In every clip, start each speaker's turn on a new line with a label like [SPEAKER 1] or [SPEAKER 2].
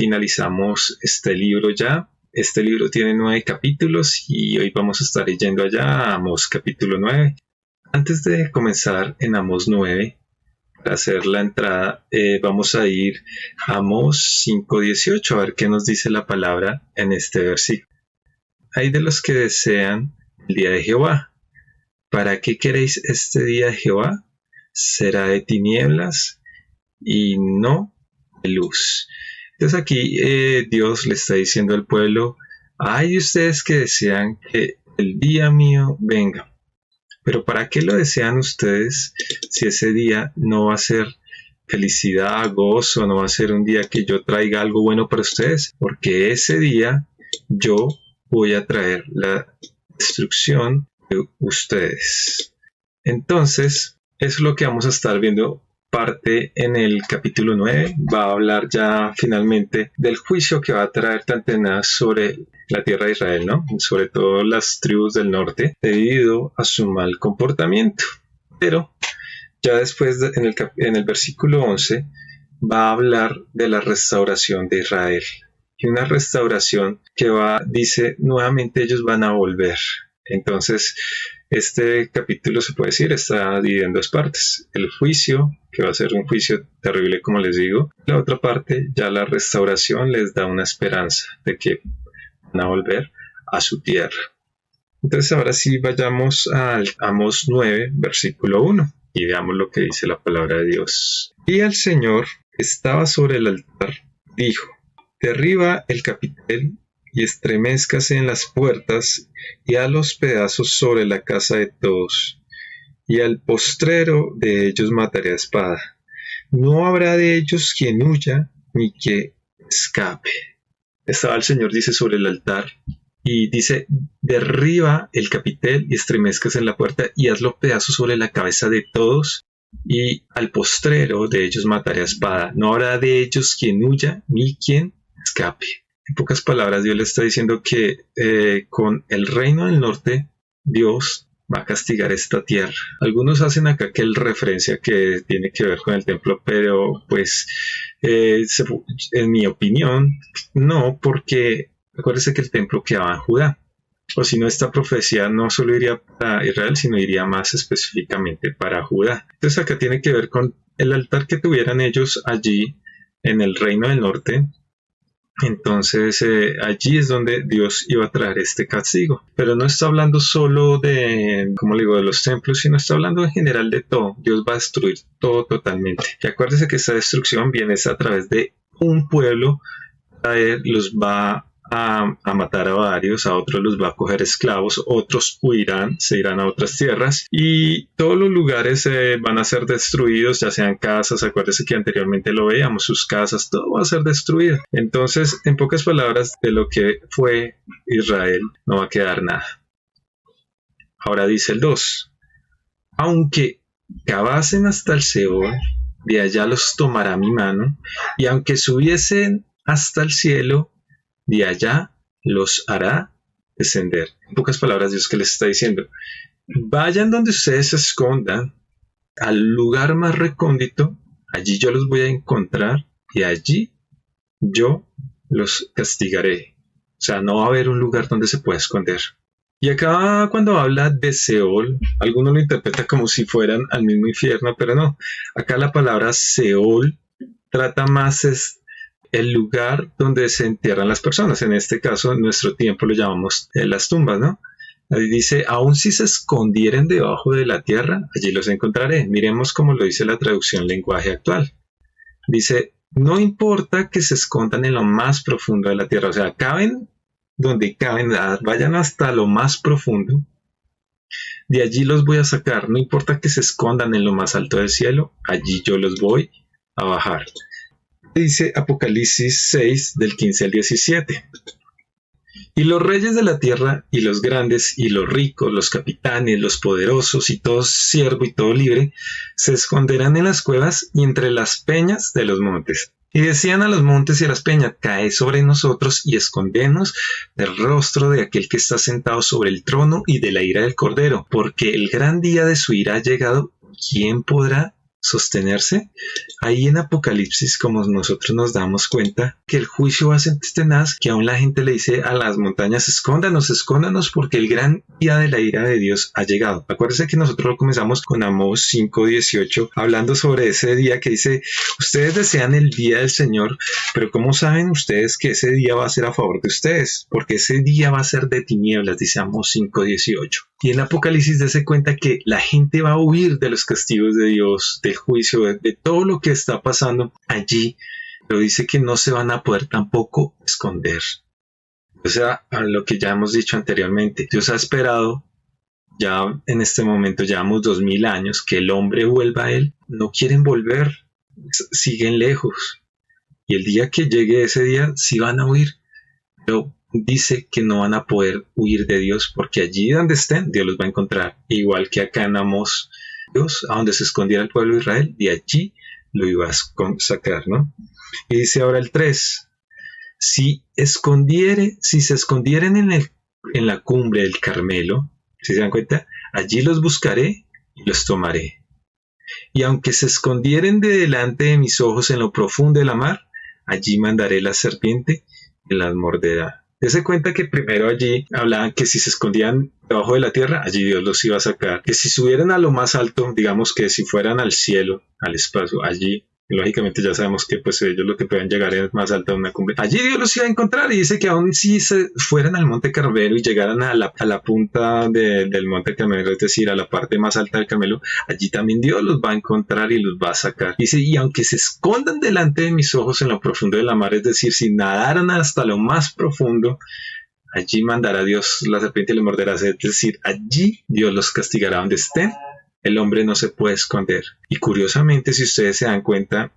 [SPEAKER 1] finalizamos este libro ya. Este libro tiene 9 capítulos y hoy vamos a estar yendo allá a Amós capítulo 9. Antes de comenzar en Amós 9, para hacer la entrada, vamos a ir a Amós 5:18 a ver qué nos dice la palabra en este versículo. Hay de los que desean el día de Jehová. ¿Para qué queréis este día de Jehová? Será de tinieblas y no de luz. Entonces aquí Dios le está diciendo al pueblo: hay de ustedes que desean que el día mío venga. Pero ¿para qué lo desean ustedes si ese día no va a ser felicidad, gozo, no va a ser un día que yo traiga algo bueno para ustedes? Porque ese día yo voy a traer la destrucción de ustedes. Entonces, eso es lo que vamos a estar viendo parte en el capítulo 9. Va a hablar ya finalmente del juicio que va a traer Tantenaz sobre la tierra de Israel, ¿no? Sobre todo las tribus del norte, debido a su mal comportamiento. Pero ya después, en el versículo 11, va a hablar de la restauración de Israel. Y una restauración que dice, nuevamente ellos van a volver. Entonces, este capítulo, se puede decir, está dividido en 2 partes. El juicio, que va a ser un juicio terrible, como les digo. La otra parte, ya la restauración, les da una esperanza de que van a volver a su tierra. Entonces, ahora sí vayamos a Amós 9, versículo 1, y veamos lo que dice la palabra de Dios. Y el Señor estaba sobre el altar, dijo: derriba el capitel y estremezcase en las puertas, y a los pedazos sobre la casa de todos, y al postrero de ellos mataré a espada. No habrá de ellos quien huya, ni que escape. Estaba el Señor, dice, sobre el altar, y dice: derriba el capitel y estremezcase en la puerta, y hazlo pedazos sobre la cabeza de todos, y al postrero de ellos mataré a espada. No habrá de ellos quien huya, ni quien escape. En pocas palabras, Dios le está diciendo que con el reino del norte, Dios va a castigar esta tierra. Algunos hacen acá que el referencia que tiene que ver con el templo, pero pues en mi opinión no, porque acuérdense que el templo quedaba en Judá. O si no, esta profecía no solo iría para Israel, sino iría más específicamente para Judá. Entonces acá tiene que ver con el altar que tuvieran ellos allí en el reino del norte. Entonces allí es donde Dios iba a traer este castigo. Pero no está hablando solo de, como le digo, de los templos, sino está hablando en general de todo. Dios va a destruir todo totalmente. Y acuérdense que esta destrucción viene a través de un pueblo. Los va a matar a varios, a otros los va a coger esclavos, otros huirán, se irán a otras tierras, y todos los lugares van a ser destruidos, ya sean casas. Acuérdense que anteriormente lo veíamos, sus casas, todo va a ser destruido. Entonces, en pocas palabras, de lo que fue Israel no va a quedar nada. Ahora dice el 2: aunque cavasen hasta el Seol, de allá los tomará mi mano, y aunque subiesen hasta el cielo, de allá los hará descender. En pocas palabras, Dios que les está diciendo: vayan donde ustedes se escondan, al lugar más recóndito, allí yo los voy a encontrar y allí yo los castigaré. O sea, no va a haber un lugar donde se pueda esconder. Y acá, cuando habla de Seol, algunos lo interpretan como si fueran al mismo infierno, pero no. Acá la palabra Seol trata más el lugar donde se entierran las personas. En este caso, en nuestro tiempo lo llamamos las tumbas, ¿no? Ahí dice: aun si se escondieren debajo de la tierra, allí los encontraré. Miremos cómo lo dice la traducción lenguaje actual. Dice: no importa que se escondan en lo más profundo de la tierra. O sea, caben donde caben, vayan hasta lo más profundo. De allí los voy a sacar. No importa que se escondan en lo más alto del cielo, allí yo los voy a bajar. Dice Apocalipsis 6, del 15 al 17. Y los reyes de la tierra, y los grandes, y los ricos, los capitanes, los poderosos, y todo siervo y todo libre, se esconderán en las cuevas y entre las peñas de los montes. Y decían a los montes y a las peñas: cae sobre nosotros y escondenos del rostro de aquel que está sentado sobre el trono y de la ira del Cordero, porque el gran día de su ira ha llegado. ¿Quién podrá sostenerse. Ahí en Apocalipsis, como nosotros nos damos cuenta, que el juicio va a ser tenaz, que aún la gente le dice a las montañas, escóndanos, escóndanos, porque el gran día de la ira de Dios ha llegado. Acuérdense que nosotros lo comenzamos con Amós 5:18, hablando sobre ese día que dice, ustedes desean el día del Señor, pero ¿cómo saben ustedes que ese día va a ser a favor de ustedes? Porque ese día va a ser de tinieblas, dice Amós 5:18. Y en Apocalipsis dése cuenta que la gente va a huir de los castigos de Dios, del juicio, de todo lo que está pasando allí, pero dice que no se van a poder tampoco esconder. O sea, a lo que ya hemos dicho anteriormente, Dios ha esperado, ya en este momento llevamos 2000 años, que el hombre vuelva a Él. No quieren volver, siguen lejos. Y el día que llegue ese día, sí van a huir, pero dice que no van a poder huir de Dios, porque allí donde estén, Dios los va a encontrar. Igual que acá en Amós, Dios, a donde se escondiera el pueblo de Israel, de allí lo iba a sacar, ¿no? Y dice ahora el 3, si se escondieren en la cumbre del Carmelo, si se dan cuenta, allí los buscaré y los tomaré. Y aunque se escondieren de delante de mis ojos en lo profundo de la mar, allí mandaré la serpiente y las morderá. Dese cuenta que primero allí hablaban que si se escondían debajo de la tierra, allí Dios los iba a sacar. Que si subieran a lo más alto, digamos que si fueran al cielo, al espacio, allí, lógicamente ya sabemos que pues ellos lo que pueden llegar es más alto a una cumbre. Allí Dios los iba a encontrar y dice que aún si se fueran al Monte Carmelo y llegaran a la punta del Monte Carmelo, es decir, a la parte más alta del Carmelo, allí también Dios los va a encontrar y los va a sacar. Dice, y aunque se escondan delante de mis ojos en lo profundo de la mar, es decir, si nadaran hasta lo más profundo, allí mandará Dios la serpiente y les morderá, es decir, allí Dios los castigará donde estén. El hombre no se puede esconder. Y curiosamente, si ustedes se dan cuenta,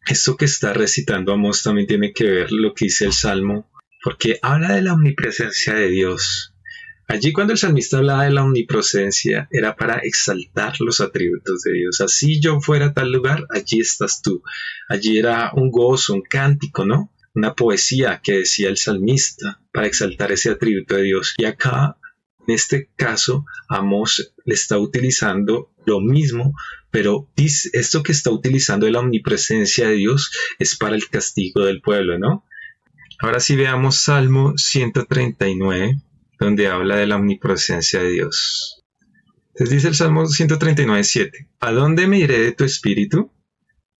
[SPEAKER 1] esto que está recitando Amós también tiene que ver lo que dice el Salmo, porque habla de la omnipresencia de Dios. Allí cuando el salmista hablaba de la omnipresencia, era para exaltar los atributos de Dios. Así yo fuera a tal lugar, allí estás tú. Allí era un gozo, un cántico, ¿no? Una poesía que decía el salmista para exaltar ese atributo de Dios. Y acá, en este caso, Amós le está utilizando lo mismo, pero esto que está utilizando de la omnipresencia de Dios es para el castigo del pueblo, ¿no? Ahora sí veamos Salmo 139, donde habla de la omnipresencia de Dios. Entonces dice el Salmo 139:7, ¿a dónde me iré de tu espíritu?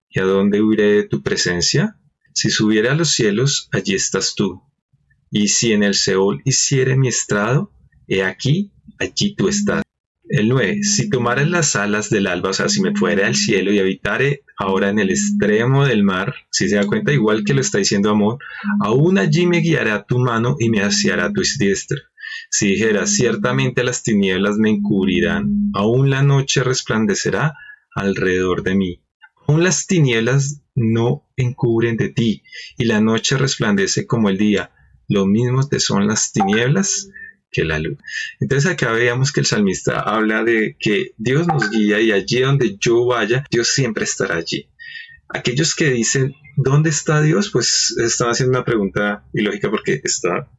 [SPEAKER 1] ¿Y a dónde huiré de tu presencia? Si subiere a los cielos, allí estás tú. Y si en el Seol hiciere mi estrado, he aquí, allí tú estás. El 9. Si tomara las alas del alba, o sea, si me fuera al cielo y habitare ahora en el extremo del mar, si se da cuenta, igual que lo está diciendo Amor, aún allí me guiará tu mano y me asiará tu diestra. Si dijera, ciertamente las tinieblas me encubrirán, aún la noche resplandecerá alrededor de mí. Aún las tinieblas no encubren de ti, y la noche resplandece como el día. Lo mismo te son las tinieblas que la luz. Entonces acá veamos que el salmista habla de que Dios nos guía y allí donde yo vaya, Dios siempre estará allí. Aquellos que dicen, ¿dónde está Dios? Pues están haciendo una pregunta ilógica porque está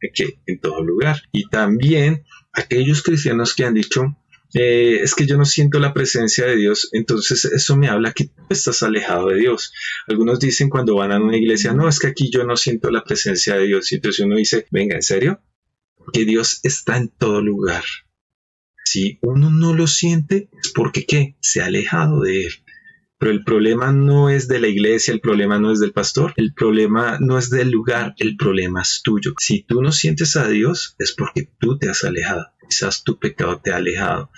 [SPEAKER 1] en todo lugar. Y también aquellos cristianos que han dicho, es que yo no siento la presencia de Dios, entonces eso me habla que tú estás alejado de Dios. Algunos dicen cuando van a una iglesia, no, es que aquí yo no siento la presencia de Dios. Y entonces uno dice, venga, ¿en serio? Que Dios está en todo lugar. Si uno no lo siente, es porque ¿qué? Se ha alejado de Él. Pero el problema no es de la iglesia, el problema no es del pastor, el problema no es del lugar, el problema es tuyo. Si tú no sientes a Dios, es porque tú te has alejado. Quizás tu pecado te ha alejado.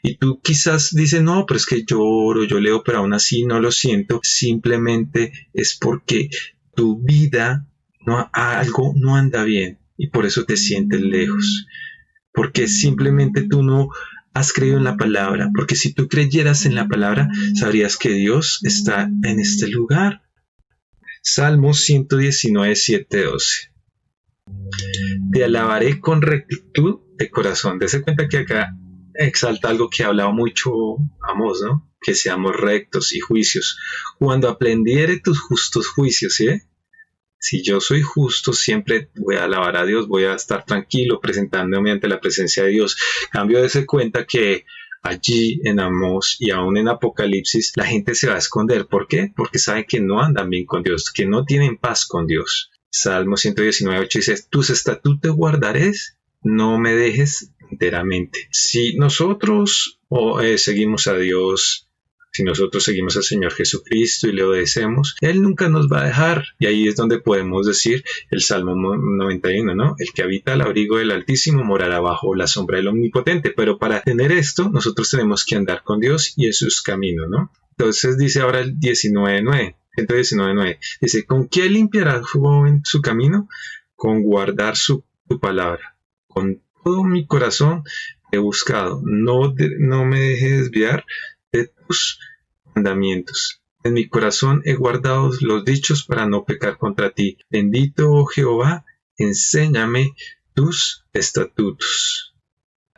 [SPEAKER 1] Y tú quizás dices, no, pero es que yo oro, yo leo, pero aún así no lo siento. Simplemente es porque tu vida, algo no anda bien. Y por eso te sientes lejos. Porque simplemente tú no has creído en la palabra. Porque si tú creyeras en la palabra, sabrías que Dios está en este lugar. Salmo 119:7-12. Te alabaré con rectitud de corazón. Dese cuenta que acá exalta algo que ha hablado mucho Amós, ¿no? Que seamos rectos y juicios. Cuando aprendiere tus justos juicios, ¿sí? Si yo soy justo, siempre voy a alabar a Dios, voy a estar tranquilo presentándome ante la presencia de Dios. En cambio, dése cuenta que allí en Amós y aún en Apocalipsis, la gente se va a esconder. ¿Por qué? Porque saben que no andan bien con Dios, que no tienen paz con Dios. Salmo 119:8 dice, tus estatutos guardaré, no me dejes enteramente. Si nosotros seguimos a Dios, si nosotros seguimos al Señor Jesucristo y le obedecemos, Él nunca nos va a dejar. Y ahí es donde podemos decir el Salmo 91, ¿no? El que habita al abrigo del Altísimo morará bajo la sombra del Omnipotente. Pero para tener esto, nosotros tenemos que andar con Dios y en sus caminos, ¿no? Entonces dice ahora el 119:9. Dice, ¿con qué limpiará el joven su camino? Con guardar tu palabra. Con todo mi corazón he buscado. No me dejes desviar de tus mandamientos. En mi corazón he guardado los dichos para no pecar contra ti. Bendito, oh Jehová, enséñame tus estatutos.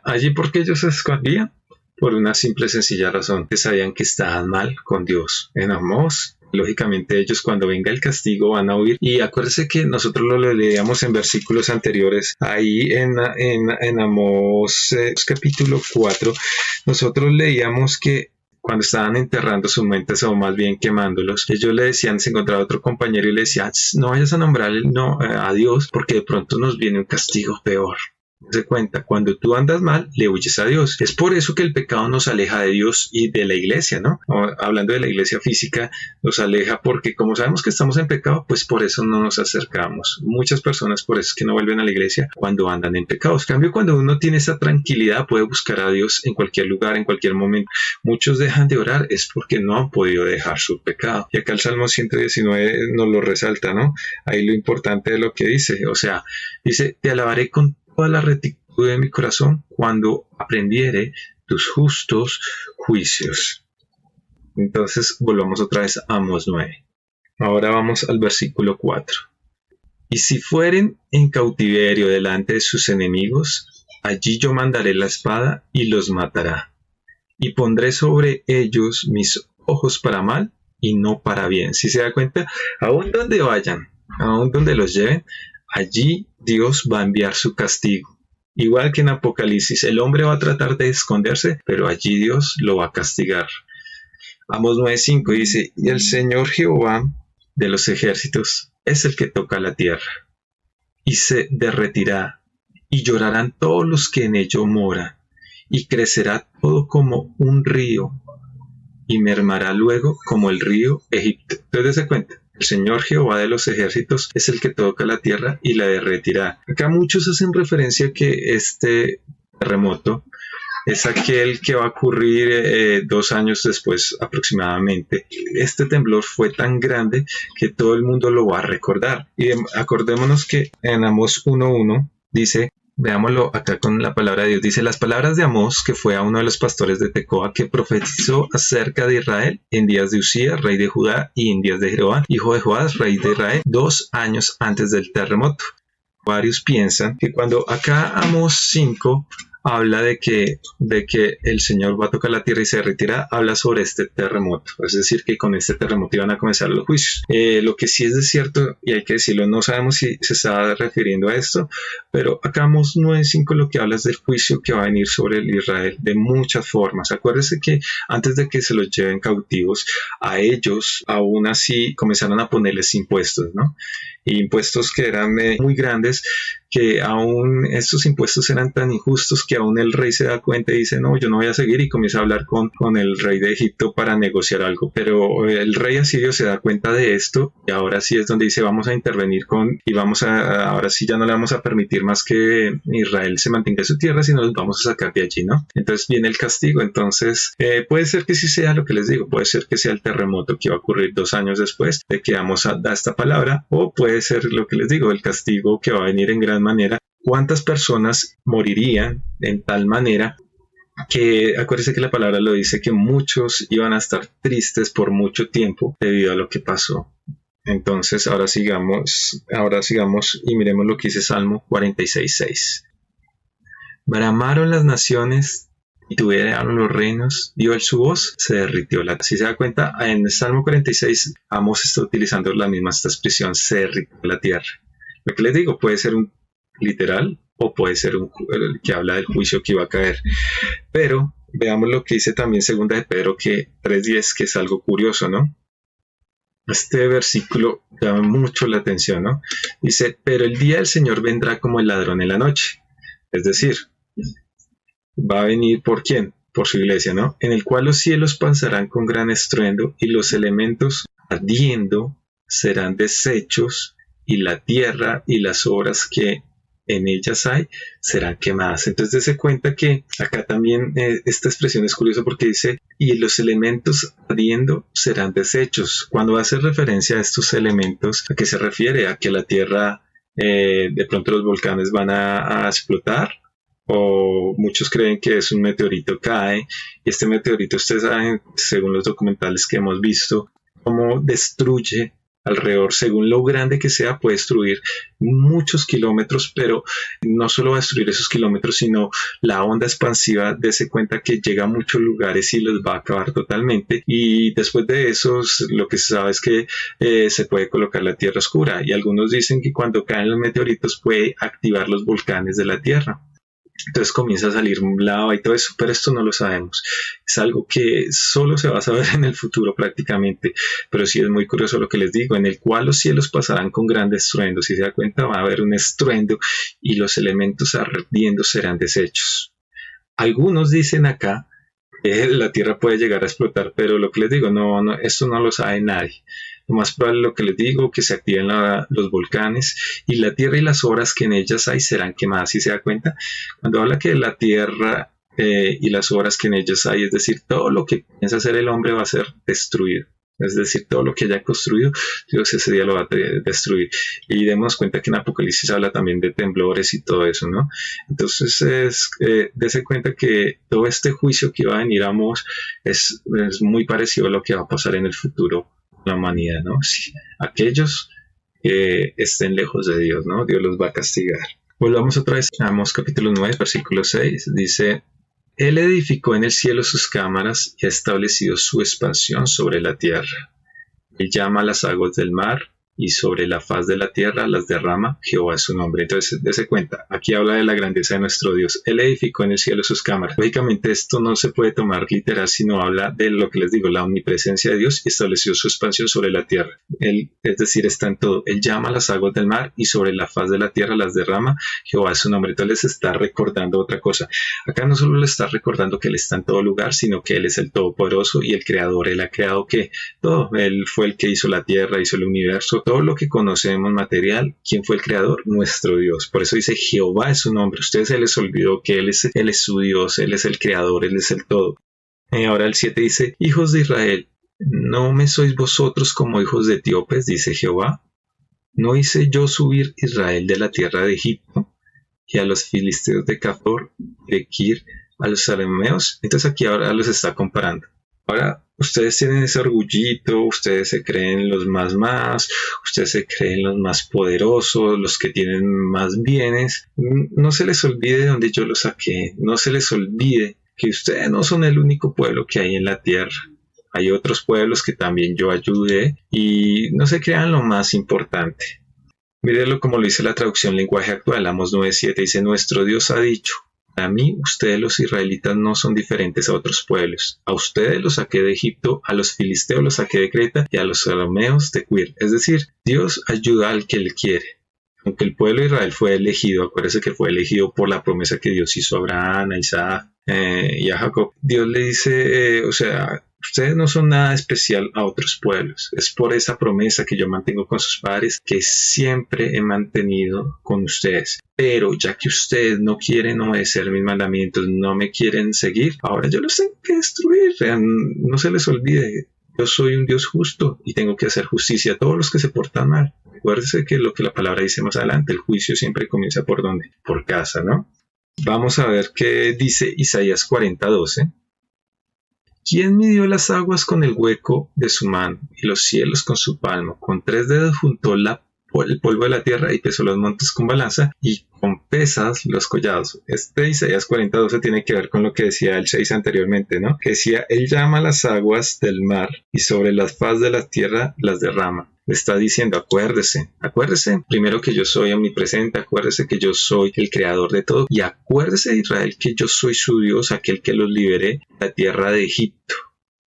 [SPEAKER 1] Allí, ¿por qué ellos se escondían? Por una simple sencilla razón, que sabían que estaban mal con Dios. En Amós, lógicamente ellos cuando venga el castigo van a huir. Y acuérdense que nosotros lo leíamos en versículos anteriores, ahí en Amós capítulo 4, nosotros leíamos que cuando estaban enterrando sus mentes o más bien quemándolos, ellos le decían, se encontraba otro compañero y le decía, no vayas a nombrar a Dios porque de pronto nos viene un castigo peor. Se cuenta, cuando tú andas mal, le huyes a Dios. Es por eso que el pecado nos aleja de Dios y de la iglesia, ¿no? Hablando de la iglesia física, nos aleja porque como sabemos que estamos en pecado, pues por eso no nos acercamos. Muchas personas por eso es que no vuelven a la iglesia cuando andan en pecados. En cambio, cuando uno tiene esa tranquilidad, puede buscar a Dios en cualquier lugar, en cualquier momento. Muchos dejan de orar es porque no han podido dejar su pecado. Y acá el Salmo 119 nos lo resalta, ¿no? Ahí lo importante de lo que dice, o sea, dice, te alabaré con toda la rectitud de mi corazón cuando aprendiere tus justos juicios. Entonces volvamos otra vez a Amós 9. Ahora vamos al versículo 4. Y si fueren en cautiverio delante de sus enemigos, allí yo mandaré la espada y los matará. Y pondré sobre ellos mis ojos para mal y no para bien. Si se da cuenta, aún donde vayan, aún donde los lleven, allí Dios va a enviar su castigo. Igual que en Apocalipsis, el hombre va a tratar de esconderse, pero allí Dios lo va a castigar. Amós 9:5 dice, y el Señor Jehová de los ejércitos es el que toca la tierra, y se derretirá, y llorarán todos los que en ello moran, y crecerá todo como un río, y mermará luego como el río Egipto. Entonces se cuenta. El Señor Jehová de los ejércitos es el que toca la tierra y la derretirá. Acá muchos hacen referencia que este terremoto es aquel que va a ocurrir 2 años después aproximadamente. Este temblor fue tan grande que todo el mundo lo va a recordar. Y acordémonos que en Amós 1:1 dice, veámoslo acá con la palabra de Dios. Dice, las palabras de Amós, que fue a uno de los pastores de Tecoa, que profetizó acerca de Israel en días de Usías, rey de Judá, y en días de Jeroboam, hijo de Joás, rey de Israel, 2 años antes del terremoto. Varios piensan que cuando acá Amós 5 habla de que el Señor va a tocar la tierra y se derretirá, habla sobre este terremoto. Es decir, que con este terremoto iban a comenzar los juicios. Lo que sí es de cierto, y hay que decirlo, no sabemos si se está refiriendo a esto, pero acá Amós 9:5 lo que habla es del juicio que va a venir sobre el Israel de muchas formas. Acuérdense que antes de que se los lleven cautivos, a ellos aún así comenzaron a ponerles impuestos, ¿no? Y impuestos que eran muy grandes, que aún estos impuestos eran tan injustos que aún el rey se da cuenta y dice, no, yo no voy a seguir, y comienza a hablar con el rey de Egipto para negociar algo. Pero el rey asirio se da cuenta de esto y ahora sí es donde dice, vamos a intervenir ahora sí ya no le vamos a permitir más que Israel se mantenga en su tierra, sino los vamos a sacar de allí, ¿no? Entonces viene el castigo. Entonces puede ser que sí sea lo que les digo, puede ser que sea el terremoto que va a ocurrir 2 años después de que vamos a dar esta palabra, o puede ser lo que les digo, el castigo que va a venir en gran manera. ¿Cuántas personas morirían en tal manera que, acuérdense que la palabra lo dice, que muchos iban a estar tristes por mucho tiempo debido a lo que pasó? Entonces ahora sigamos y miremos lo que dice Salmo 46:6. Bramaron las naciones y tuvieron los reinos, dio él su voz, se derritió la. Si se da cuenta, en el Salmo 46 Amós está utilizando esta expresión, se derritió la tierra. Lo que les digo, puede ser un literal o puede ser un que habla del juicio que iba a caer, pero Veamos lo que dice también segunda de Pedro que 3:10, que es algo curioso, ¿no? Este versículo llama mucho la atención, ¿no? Dice, pero el día del Señor vendrá como el ladrón en la noche. Es decir, va a venir ¿por quién? Por su iglesia, ¿no? En el cual los cielos pasarán con gran estruendo y los elementos ardiendo serán deshechos y la tierra y las obras que en ellas hay serán quemadas. Entonces se cuenta que acá también esta expresión es curiosa porque dice y los elementos ardiendo serán deshechos. Cuando hace referencia a estos elementos, ¿a qué se refiere? ¿A que la tierra de pronto los volcanes van a explotar? O muchos creen que es un meteorito cae y este meteorito, ustedes saben, según los documentales que hemos visto, cómo destruye alrededor, según lo grande que sea, puede destruir muchos kilómetros, pero no solo va a destruir esos kilómetros, sino la onda expansiva, dése cuenta que llega a muchos lugares y los va a acabar totalmente. Y después de eso, lo que se sabe es que se puede colocar la tierra oscura. Y algunos dicen que cuando caen los meteoritos puede activar los volcanes de la tierra. Entonces comienza a salir lava y todo eso, pero esto no lo sabemos. Es algo que solo se va a saber en el futuro prácticamente, pero sí es muy curioso lo que les digo, en el cual los cielos pasarán con grandes estruendos. Si se da cuenta, va a haber un estruendo y los elementos ardiendo serán deshechos. Algunos dicen acá que la tierra puede llegar a explotar, pero lo que les digo, esto no lo sabe nadie. Lo más probable, lo que les digo, que se activen los volcanes y la tierra y las obras que en ellas hay serán quemadas. ¿Sí se da cuenta? Cuando habla que la tierra y las obras que en ellas hay, es decir, todo lo que piensa hacer el hombre va a ser destruido. Es decir, todo lo que haya construido, Dios ese día lo va a destruir. Y demos cuenta que en Apocalipsis habla también de temblores y todo eso, ¿no? Entonces, dése cuenta que todo este juicio que va a venir a Amós es muy parecido a lo que va a pasar en el futuro la humanidad, ¿no? Sí, aquellos que estén lejos de Dios, ¿no? Dios los va a castigar. Volvamos otra vez a Amós capítulo 9, versículo 6. Dice, Él edificó en el cielo sus cámaras y ha establecido su expansión sobre la tierra. Él llama a las aguas del mar y sobre la faz de la tierra las derrama. Jehová es su nombre. Entonces, dése cuenta, aquí habla de la grandeza de nuestro Dios. Él edificó en el cielo sus cámaras. Lógicamente esto no se puede tomar literal, sino habla de lo que les digo, la omnipresencia de Dios y estableció su expansión sobre la tierra. Él, es decir, está en todo. Él llama a las aguas del mar y sobre la faz de la tierra las derrama. Jehová es su nombre. Entonces les está recordando otra cosa. Acá no solo le está recordando que Él está en todo lugar, sino que Él es el Todopoderoso y el Creador. Él ha creado que todo. Él fue el que hizo la tierra, hizo el universo, todo lo que conocemos material. ¿Quién fue el creador? Nuestro Dios. Por eso dice Jehová es su nombre. A ustedes se les olvidó que Él es su Dios, Él es el creador, Él es el todo. Ahora el 7 dice, hijos de Israel, ¿no me sois vosotros como hijos de etíopes? Dice Jehová. ¿No hice yo subir Israel de la tierra de Egipto y a los filisteos de Cafor, de Kir, a los arameos? Entonces aquí ahora los está comparando. Ahora, ustedes tienen ese orgullito, ustedes se creen los más, ustedes se creen los más poderosos, los que tienen más bienes. No se les olvide de donde yo los saqué, no se les olvide que ustedes no son el único pueblo que hay en la tierra. Hay otros pueblos que también yo ayudé y no se crean lo más importante. Mírenlo como lo dice la traducción lenguaje actual, Amós 9:7, dice, nuestro Dios ha dicho, a mí, ustedes los israelitas no son diferentes a otros pueblos. A ustedes los saqué de Egipto, a los filisteos los saqué de Creta y a los arameos de Quir. Es decir, Dios ayuda al que Él quiere. Aunque el pueblo de Israel fue elegido, acuérdense que fue elegido por la promesa que Dios hizo a Abraham, a Isaac y a Jacob. Dios le dice, ustedes no son nada especial a otros pueblos. Es por esa promesa que yo mantengo con sus padres que siempre he mantenido con ustedes. Pero ya que ustedes no quieren obedecer mis mandamientos, no me quieren seguir, ahora yo los tengo que destruir. No se les olvide, yo soy un Dios justo y tengo que hacer justicia a todos los que se portan mal. Acuérdense que lo que la palabra dice más adelante, el juicio siempre comienza ¿por dónde? Por casa, ¿no? Vamos a ver qué dice Isaías 40:12. ¿Quién midió las aguas con el hueco de su mano y los cielos con su palmo? Con 3 dedos juntó la el polvo de la tierra y pesó los montes con balanza y con pesas los collados. Isaías 40:12 tiene que ver con lo que decía el 6 anteriormente, ¿no? Que decía, Él llama las aguas del mar y sobre la faz de la tierra las derrama. Le está diciendo, acuérdese primero que yo soy omnipresente, acuérdese que yo soy el creador de todo y acuérdese de Israel que yo soy su Dios, aquel que los liberé de la tierra de Egipto.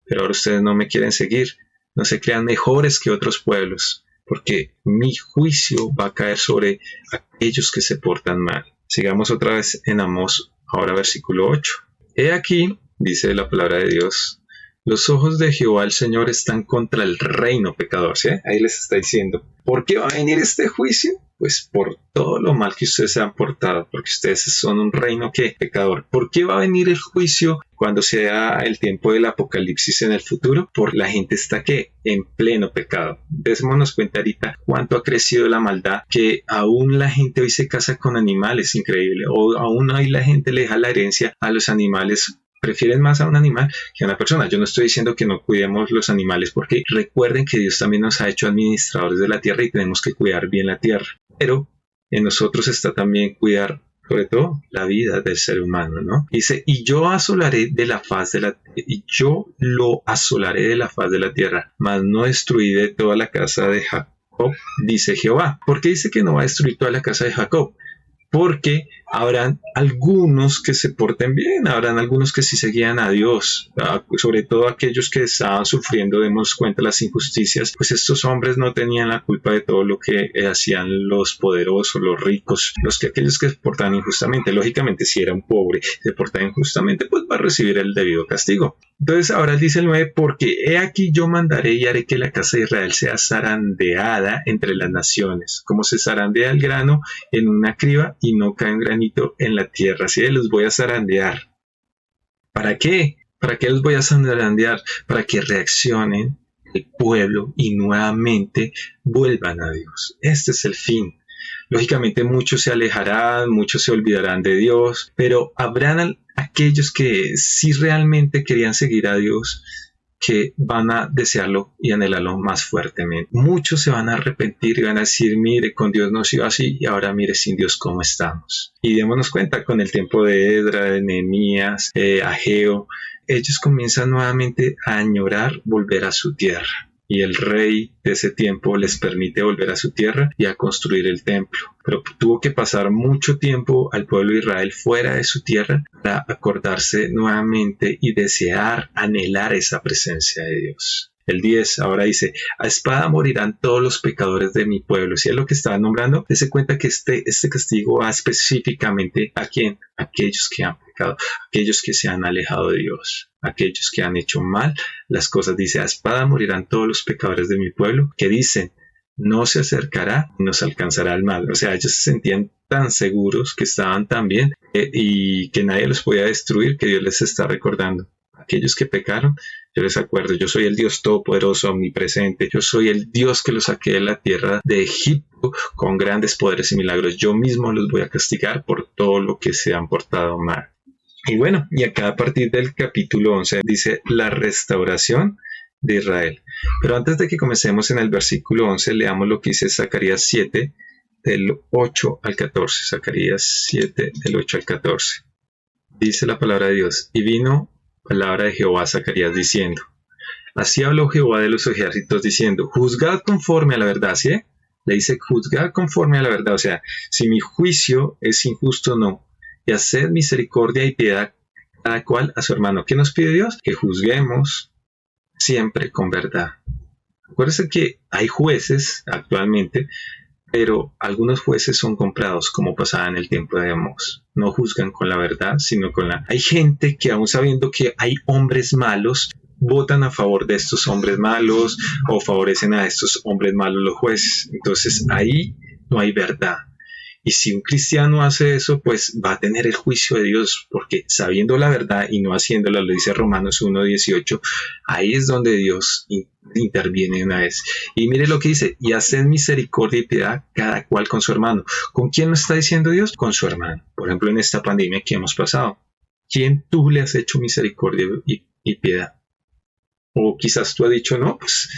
[SPEAKER 1] Pero ahora ustedes no me quieren seguir, no se crean mejores que otros pueblos, porque mi juicio va a caer sobre aquellos que se portan mal. Sigamos otra vez en Amós, ahora versículo 8. He aquí, dice la palabra de Dios, los ojos de Jehová el Señor están contra el reino pecador. ¿Sí? Ahí les está diciendo, ¿por qué va a venir este juicio? Pues por todo lo mal que ustedes se han portado, porque ustedes son un reino que pecador. ¿Por qué va a venir el juicio cuando sea el tiempo del apocalipsis en el futuro? Por la gente está que en pleno pecado. Démonos cuenta ahorita cuánto ha crecido la maldad, que aún la gente hoy se casa con animales, increíble, o aún hoy la gente le deja la herencia a los animales. Prefieren más a un animal que a una persona. Yo no estoy diciendo que no cuidemos los animales, porque recuerden que Dios también nos ha hecho administradores de la tierra y tenemos que cuidar bien la tierra. Pero en nosotros está también cuidar, sobre todo, la vida del ser humano, ¿no? Dice, y yo asolaré de la faz de la y yo lo asolaré de la faz de la tierra, mas no destruiré toda la casa de Jacob, dice Jehová. ¿Por qué dice que no va a destruir toda la casa de Jacob? Porque habrán algunos que se porten bien, habrán algunos que sí seguían a Dios, sobre todo aquellos que estaban sufriendo, demos cuenta, las injusticias, pues estos hombres no tenían la culpa de todo lo que hacían los poderosos, los ricos, aquellos que se portaban injustamente. Lógicamente, si era un pobre, se portaba injustamente, pues va a recibir el debido castigo. Entonces ahora dice el 9, porque he aquí yo mandaré y haré que la casa de Israel sea zarandeada entre las naciones, como se zarandea el grano en una criba y no cae un granito en la tierra. Así de los voy a zarandear. ¿Para qué? ¿Para qué los voy a zarandear? Para que reaccionen el pueblo y nuevamente vuelvan a Dios. Este es el fin. Lógicamente muchos se alejarán, muchos se olvidarán de Dios, pero habrán aquellos que sí realmente querían seguir a Dios, que van a desearlo y anhelarlo más fuertemente. Muchos se van a arrepentir y van a decir, mire, con Dios no se iba así y ahora mire sin Dios cómo estamos. Y démonos cuenta con el tiempo de Edra, de Nehemías, Ageo, ellos comienzan nuevamente a añorar volver a su tierra. Y el rey de ese tiempo les permite volver a su tierra y a construir el templo. Pero tuvo que pasar mucho tiempo al pueblo de Israel fuera de su tierra para acordarse nuevamente y desear, anhelar esa presencia de Dios. El 10 ahora dice, a espada morirán todos los pecadores de mi pueblo. Si es lo que estaba nombrando, dése cuenta que este castigo va específicamente a quién, aquellos que han pecado, aquellos que se han alejado de Dios, aquellos que han hecho mal las cosas. Dice, a espada morirán todos los pecadores de mi pueblo, que dicen, no se acercará y nos alcanzará el mal. O sea, ellos se sentían tan seguros, que estaban tan bien y que nadie los podía destruir, que Dios les está recordando. Aquellos que pecaron, yo les acuerdo, yo soy el Dios todopoderoso, omnipresente, yo soy el Dios que los saqué de la tierra de Egipto con grandes poderes y milagros. Yo mismo los voy a castigar por todo lo que se han portado mal. Y bueno, y acá a partir del capítulo 11 dice la restauración de Israel. Pero antes de que comencemos en el versículo 11, leamos lo que dice Zacarías 7, del 8 al 14. Zacarías 7, del 8 al 14. Dice la palabra de Dios, y vino palabra de Jehová a Zacarías diciendo, así habló Jehová de los ejércitos diciendo, juzgad conforme a la verdad. ¿Sí? Le dice, juzgad conforme a la verdad. O sea, si mi juicio es injusto o no, y haced misericordia y piedad cada cual a su hermano. ¿Qué nos pide Dios? Que juzguemos siempre con verdad. Acuérdense que hay jueces actualmente, pero algunos jueces son comprados, como pasaba en el tiempo de Amós. No juzgan con la verdad, sino con la... Hay gente que aún sabiendo que hay hombres malos, votan a favor de estos hombres malos o favorecen a estos hombres malos los jueces. Entonces ahí no hay verdad. Y si un cristiano hace eso, pues va a tener el juicio de Dios, porque sabiendo la verdad y no haciéndola, lo dice Romanos 1:18, ahí es donde Dios interviene una vez. Y mire lo que dice, y haced misericordia y piedad cada cual con su hermano. ¿Con quién lo está diciendo Dios? Con su hermano. Por ejemplo, en esta pandemia que hemos pasado. ¿Quién tú le has hecho misericordia y piedad? O quizás tú has dicho, no, pues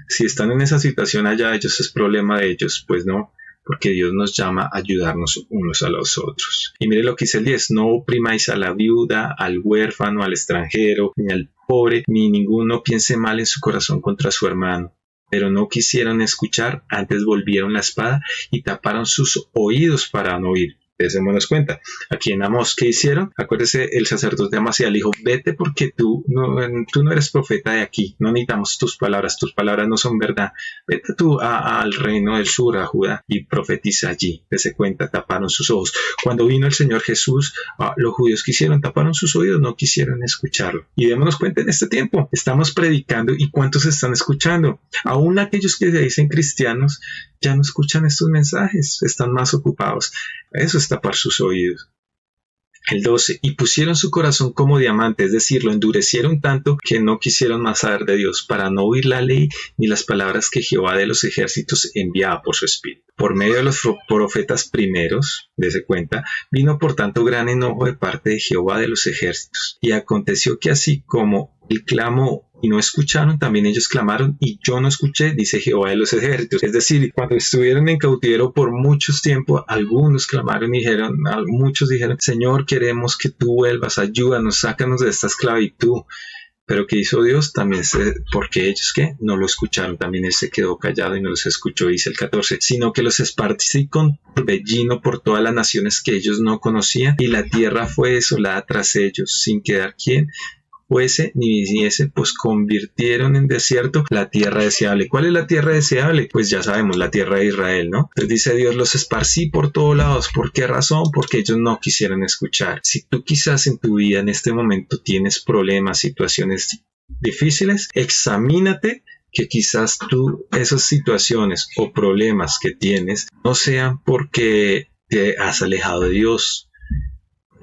[SPEAKER 1] si están en esa situación allá, ellos es problema de ellos. Pues no, porque Dios nos llama a ayudarnos unos a los otros. Y mire lo que dice el 10, no oprimáis a la viuda, al huérfano, al extranjero, ni al pobre, ni ninguno piense mal en su corazón contra su hermano. Pero no quisieron escuchar, antes volvieron la espada y taparon sus oídos para no oír. Démonos cuenta, aquí en Amós, ¿qué hicieron? Acuérdese, el sacerdote Amasías le dijo, vete porque tú no eres profeta de aquí, no necesitamos tus palabras no son verdad, vete tú al reino del sur, a Judá, y profetiza allí. Dese cuenta, taparon sus ojos. Cuando vino el Señor Jesús, los judíos quisieron, taparon sus oídos, no quisieron escucharlo. Y démonos cuenta, en este tiempo, estamos predicando, ¿y cuántos están escuchando? Aún aquellos que se dicen cristianos, ya no escuchan estos mensajes, están más ocupados. Eso es tapar sus oídos. El 12, y pusieron su corazón como diamante, es decir, lo endurecieron tanto que no quisieron más saber de Dios, para no oír la ley ni las palabras que Jehová de los ejércitos enviaba por su espíritu. Por medio de los profetas primeros, dése cuenta, vino por tanto gran enojo de parte de Jehová de los ejércitos. Y aconteció que así como él clamó y no escucharon, también ellos clamaron y yo no escuché, dice Jehová de los ejércitos. Es decir, cuando estuvieron en cautiverio por muchos tiempos, algunos clamaron y muchos dijeron, Señor, queremos que tú vuelvas, ayúdanos, sácanos de esta esclavitud. Pero ¿qué hizo Dios? También porque ellos ¿qué? No lo escucharon, también él se quedó callado y no los escuchó, dice el 14, sino que los esparcí con torbellino por todas las naciones que ellos no conocían, y la tierra fue desolada tras ellos, sin quedar quien fuese ni viniese, pues convirtieron en desierto la tierra deseable. ¿Cuál es la tierra deseable? Pues ya sabemos, la tierra de Israel, ¿no? Entonces dice Dios, los esparcí por todos lados. ¿Por qué razón? Porque ellos no quisieron escuchar. Si tú quizás en tu vida en este momento tienes problemas, situaciones difíciles, examínate que quizás tú esas situaciones o problemas que tienes no sean porque te has alejado de Dios.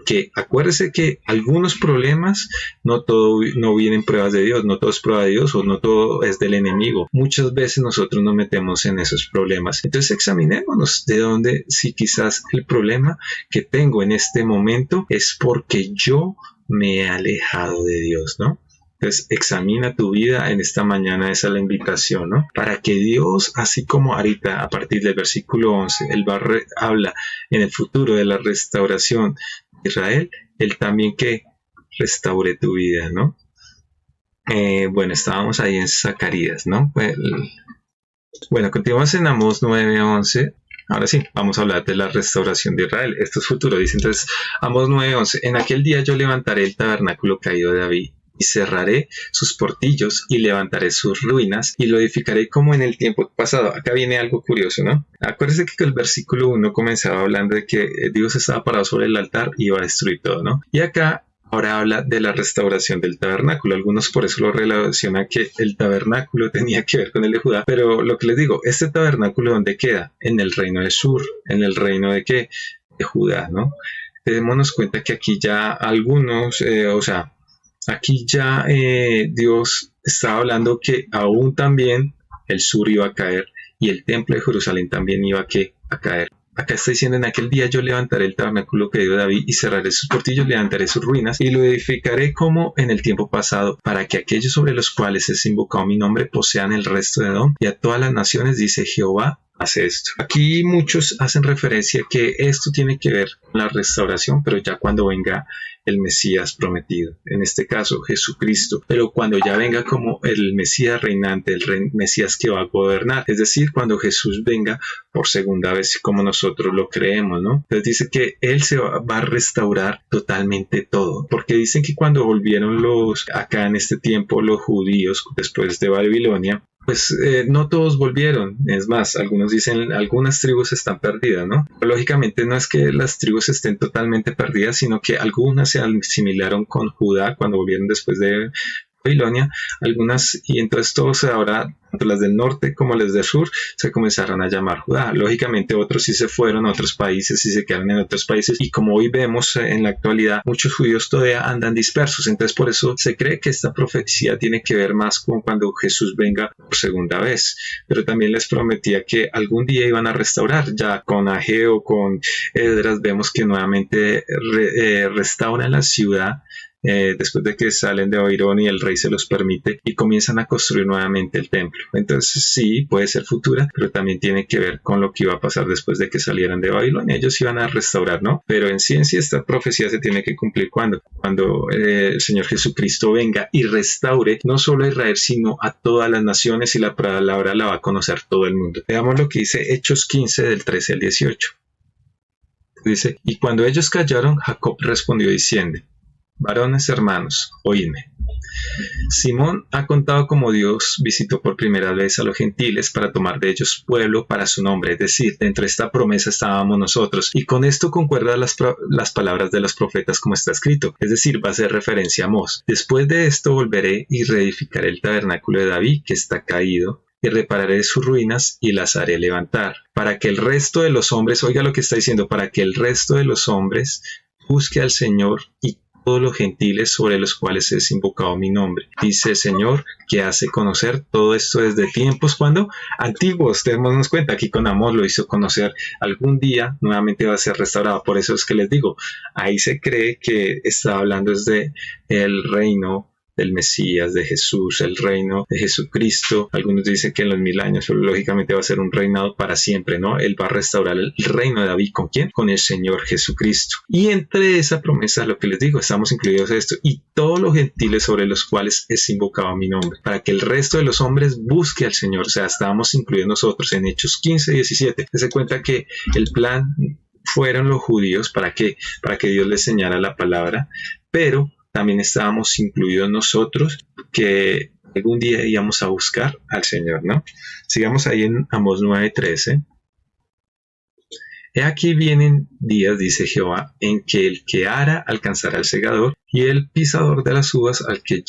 [SPEAKER 1] Que acuérdese que algunos problemas no vienen pruebas de Dios, no todo es prueba de Dios o no todo es del enemigo. Muchas veces nosotros nos metemos en esos problemas. Entonces examinémonos de dónde, si quizás el problema que tengo en este momento es porque yo me he alejado de Dios, ¿no? Entonces examina tu vida en esta mañana, esa es la invitación, ¿no? Para que Dios, así como ahorita a partir del versículo 11, Él habla en el futuro de la restauración de Israel, Él también que restaure tu vida, ¿no? Bueno, estábamos ahí en Zacarías, ¿no? Bueno, continuamos en Amós 9:11. Ahora sí, vamos a hablar de la restauración de Israel. Esto es futuro, dice entonces Amós 9:11. En aquel día yo levantaré el tabernáculo caído de David, y cerraré sus portillos y levantaré sus ruinas y lo edificaré como en el tiempo pasado. Acá viene algo curioso, ¿no? Acuérdense que el versículo 1 comenzaba hablando de que Dios estaba parado sobre el altar y iba a destruir todo, ¿no? Y acá ahora habla de la restauración del tabernáculo. Algunos por eso lo relacionan que el tabernáculo tenía que ver con el de Judá, pero lo que les digo, este tabernáculo ¿dónde queda? En el reino del sur, en el reino de ¿qué? De Judá, ¿no? Démonos cuenta que aquí ya algunos, aquí ya Dios estaba hablando que aún también el sur iba a caer y el templo de Jerusalén también iba a caer. Acá está diciendo, en aquel día yo levantaré el tabernáculo que dio David y cerraré sus portillos, levantaré sus ruinas y lo edificaré como en el tiempo pasado, para que aquellos sobre los cuales es invocado mi nombre posean el resto de Edom y a todas las naciones, dice Jehová, hace esto. Aquí muchos hacen referencia que esto tiene que ver con la restauración, pero ya cuando venga el Mesías prometido, en este caso Jesucristo, pero cuando ya venga como el Mesías reinante, Mesías que va a gobernar, es decir, cuando Jesús venga por segunda vez como nosotros lo creemos, ¿no? Entonces dice que Él se va a restaurar totalmente todo, porque dicen que cuando volvieron acá en este tiempo los judíos después de Babilonia, pues no todos volvieron, es más, algunos dicen algunas tribus están perdidas, ¿no? Pero lógicamente no es que las tribus estén totalmente perdidas, sino que algunas se asimilaron con Judá cuando volvieron después de Babilonia, algunas, y entonces todos ahora, tanto las del norte como las del sur, se comenzaron a llamar Judá. Lógicamente otros sí se fueron a otros países y se quedaron en otros países, y como hoy vemos en la actualidad, muchos judíos todavía andan dispersos. Entonces por eso se cree que esta profecía tiene que ver más con cuando Jesús venga por segunda vez, pero también les prometía que algún día iban a restaurar. Ya con Ageo, con Esdras, vemos que nuevamente restauran la ciudad después de que salen de Babilonia y el rey se los permite y comienzan a construir nuevamente el templo. Entonces sí, puede ser futura, pero también tiene que ver con lo que iba a pasar después de que salieran de Babilonia. Ellos iban a restaurar, ¿no? Pero en sí esta profecía se tiene que cumplir cuando el Señor Jesucristo venga y restaure no solo a Israel, sino a todas las naciones, y la palabra la va a conocer todo el mundo. Veamos lo que dice Hechos 15 del 13 al 18. Dice: y cuando ellos callaron, Jacob respondió diciendo: varones hermanos, oídme. Simón ha contado cómo Dios visitó por primera vez a los gentiles para tomar de ellos pueblo para su nombre, es decir, dentro de esta promesa estábamos nosotros, y con esto concuerdan las palabras de los profetas como está escrito, es decir, va a hacer referencia a Amós. Después de esto volveré y reedificaré el tabernáculo de David que está caído, y repararé sus ruinas y las haré levantar, para que el resto de los hombres, oiga lo que está diciendo, para que el resto de los hombres busque al Señor y todos los gentiles sobre los cuales es invocado mi nombre. Dice el Señor, que hace conocer todo esto desde tiempos cuando antiguos. Démonos cuenta, aquí con Amós lo hizo conocer. Algún día nuevamente va a ser restaurado. Por eso es que les digo, ahí se cree que está hablando desde el reino del Mesías, de Jesús, el reino de Jesucristo. Algunos dicen que en los 1000 años, pero lógicamente va a ser un reinado para siempre, ¿no? Él va a restaurar el reino de David. ¿Con quién? Con el Señor Jesucristo. Y entre esa promesa, lo que les digo, estamos incluidos en esto, y todos los gentiles sobre los cuales es invocado mi nombre, para que el resto de los hombres busque al Señor. O sea, estábamos incluidos nosotros en Hechos 15 y 17. Se cuenta que el plan fueron los judíos para que Dios les enseñara la palabra, pero también estábamos incluidos nosotros que algún día íbamos a buscar al Señor, ¿no? Sigamos ahí en Amós 9:13. He aquí vienen días, dice Jehová, en que el que ara alcanzará el segador, y el pisador de las uvas al que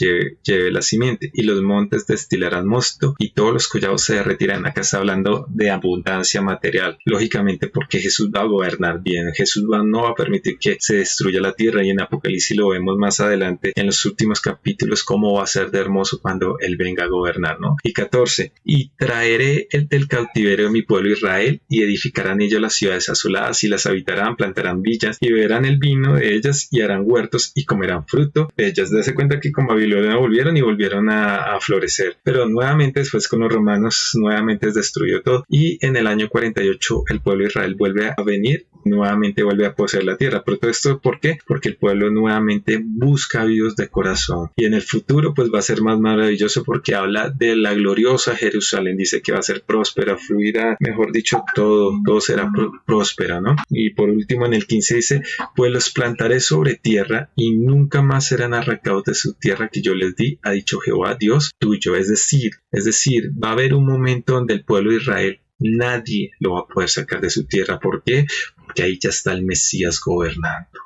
[SPEAKER 1] lleve la simiente, y los montes destilarán mosto, y todos los collados se derretirán. Acá está hablando de abundancia material, lógicamente porque Jesús va a gobernar bien. Jesús no va a permitir que se destruya la tierra, y en Apocalipsis lo vemos más adelante en los últimos capítulos cómo va a ser de hermoso cuando Él venga a gobernar, ¿no? Y 14, y traeré del cautiverio de mi pueblo Israel, y edificarán ellos las ciudades asoladas, y las habitarán, plantarán villas, y beberán el vino de ellas, y harán huertos, y comerán fruto de ellas. Dese cuenta que con Babilonia volvieron a florecer, pero nuevamente después con los romanos nuevamente es destruido todo, y en el año 48 el pueblo de Israel vuelve a venir, nuevamente vuelve a poseer la tierra. Pero todo esto, ¿por qué? Porque el pueblo nuevamente busca a Dios de corazón, y en el futuro pues va a ser más maravilloso, porque habla de la gloriosa Jerusalén. Dice que va a ser próspera, fluirá, mejor dicho, todo será próspera, ¿no? Y por último en el 15 dice: pues los plantaré sobre tierra y nunca más serán arrancados de su tierra que yo les di, ha dicho Jehová Dios tuyo. Es decir, va a haber un momento donde el pueblo de Israel nadie lo va a poder sacar de su tierra. ¿Por qué? Porque ahí ya está el Mesías gobernando.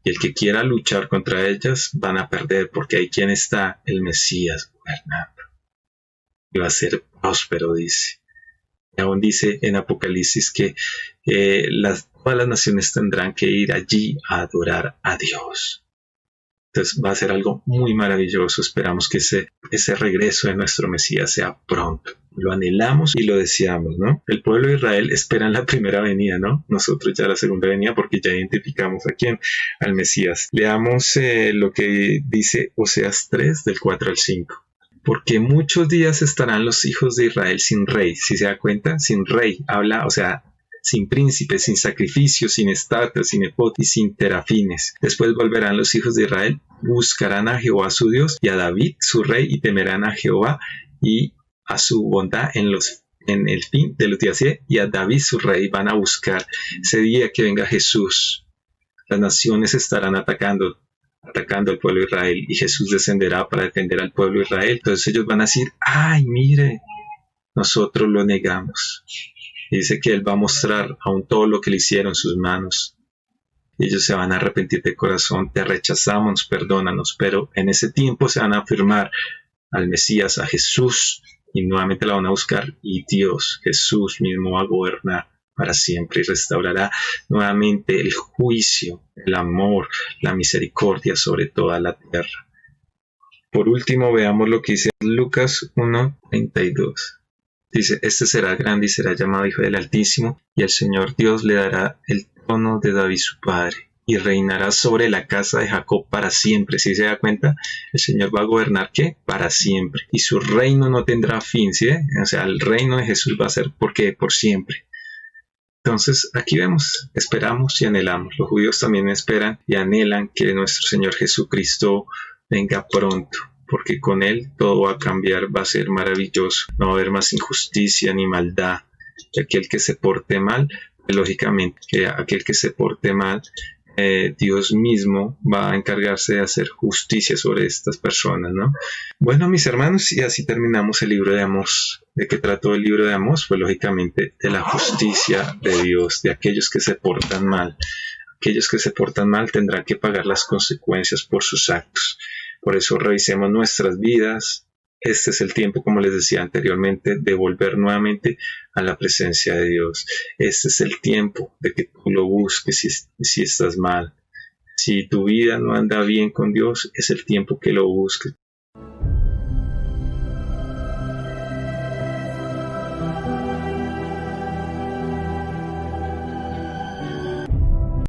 [SPEAKER 1] Y el que quiera luchar contra ellas van a perder, porque ahí quien está, el Mesías gobernando. Y va a ser próspero, dice. Y aún dice en Apocalipsis que todas las naciones tendrán que ir allí a adorar a Dios. Entonces va a ser algo muy maravilloso. Esperamos que ese regreso de nuestro Mesías sea pronto. Lo anhelamos y lo deseamos, ¿no? El pueblo de Israel espera la primera venida, ¿no? Nosotros ya la segunda venida, porque ya identificamos a quién, al Mesías. Leamos lo que dice Oseas 3, del 4 al 5. Porque muchos días estarán los hijos de Israel sin rey. Si se da cuenta, sin rey. Habla, o sea, sin príncipe, sin sacrificio, sin estatua, sin efod y sin terafines. Después volverán los hijos de Israel, buscarán a Jehová su Dios y a David su rey, y temerán a Jehová y a su bondad en el fin de los días, y a David su rey. Van a buscar ese día que venga Jesús. Las naciones estarán atacando al pueblo de Israel, y Jesús descenderá para defender al pueblo de Israel. Entonces ellos van a decir: ay, mire, nosotros lo negamos. Y dice que Él va a mostrar aún todo lo que le hicieron sus manos. Y ellos se van a arrepentir de corazón: te rechazamos, perdónanos. Pero en ese tiempo se van a afirmar al Mesías, a Jesús, y nuevamente la van a buscar, y Dios, Jesús mismo, va a gobernar para siempre y restaurará nuevamente el juicio, el amor, la misericordia sobre toda la tierra. Por último, veamos lo que dice Lucas 1:32. Dice: este será grande y será llamado Hijo del Altísimo, y el Señor Dios le dará el trono de David su padre, y reinará sobre la casa de Jacob para siempre. Si se da cuenta, el Señor va a gobernar, ¿qué? Para siempre. Y su reino no tendrá fin, ¿sí? O sea, el reino de Jesús va a ser, ¿por qué? Por siempre. Entonces, aquí vemos, esperamos y anhelamos. Los judíos también esperan y anhelan que nuestro Señor Jesucristo venga pronto, porque con Él todo va a cambiar, va a ser maravilloso. No va a haber más injusticia ni maldad. Y aquel que se porte mal, pues, lógicamente, que aquel que se porte mal, Dios mismo va a encargarse de hacer justicia sobre estas personas, ¿no? Bueno, mis hermanos, y así terminamos el libro de Amós. ¿De qué trató el libro de Amós? Pues lógicamente de la justicia de Dios, de aquellos que se portan mal. Aquellos que se portan mal tendrán que pagar las consecuencias por sus actos. Por eso revisemos nuestras vidas. Este es el tiempo, como les decía anteriormente, de volver nuevamente a la presencia de Dios. Este es el tiempo de que tú lo busques si estás mal. Si tu vida no anda bien con Dios, es el tiempo que lo busques.